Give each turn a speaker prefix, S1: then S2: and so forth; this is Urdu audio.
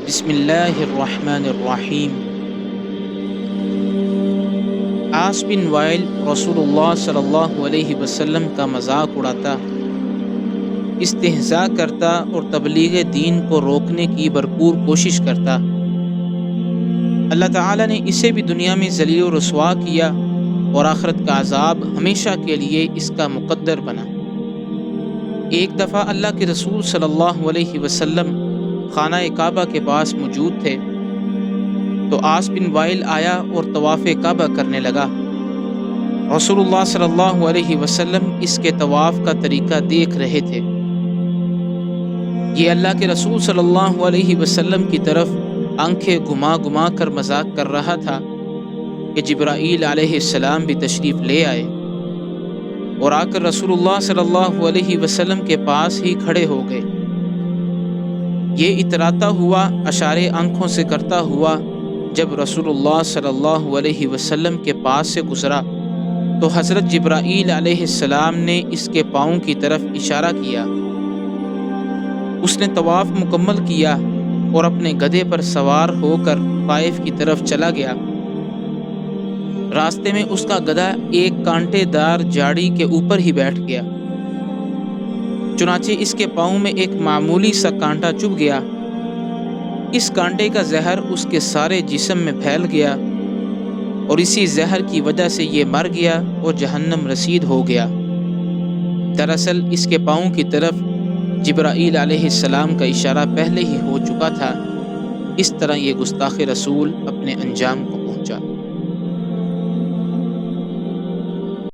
S1: بسم اللہ الرحمن الرحیم۔ عاص بن وائل رسول اللہ صلی اللہ علیہ وسلم کا مذاق اڑاتا، استہزاء کرتا اور تبلیغ دین کو روکنے کی بھرپور کوشش کرتا۔ اللہ تعالیٰ نے اسے بھی دنیا میں ذلیل و رسوا کیا اور آخرت کا عذاب ہمیشہ کے لیے اس کا مقدر بنا۔ ایک دفعہ اللہ کے رسول صلی اللہ علیہ وسلم خانہ کعبہ کے پاس موجود تھے تو عاص بن وائل آیا اور طواف کعبہ کرنے لگا۔ رسول اللہ صلی اللہ علیہ وسلم اس کے طواف کا طریقہ دیکھ رہے تھے۔ یہ اللہ کے رسول صلی اللہ علیہ وسلم کی طرف آنکھیں گھما گھما کر مذاق کر رہا تھا کہ جبرائیل علیہ السلام بھی تشریف لے آئے اور آ کر رسول اللہ صلی اللہ علیہ وسلم کے پاس ہی کھڑے ہو گئے۔ یہ اتراتا ہوا اشارے آنکھوں سے کرتا ہوا جب رسول اللہ صلی اللہ علیہ وسلم کے پاس سے گزرا تو حضرت جبرائیل علیہ السلام نے اس کے پاؤں کی طرف اشارہ کیا۔ اس نے طواف مکمل کیا اور اپنے گدھے پر سوار ہو کر طائف کی طرف چلا گیا۔ راستے میں اس کا گدھا ایک کانٹے دار جھاڑی کے اوپر ہی بیٹھ گیا، چنانچہ اس کے پاؤں میں ایک معمولی سا کانٹا چبھ گیا۔ اس کانٹے کا زہر اس کے سارے جسم میں پھیل گیا اور اسی زہر کی وجہ سے یہ مر گیا اور جہنم رسید ہو گیا۔ دراصل اس کے پاؤں کی طرف جبرائیل علیہ السلام کا اشارہ پہلے ہی ہو چکا تھا۔ اس طرح یہ گستاخ رسول اپنے انجام کو پہنچا۔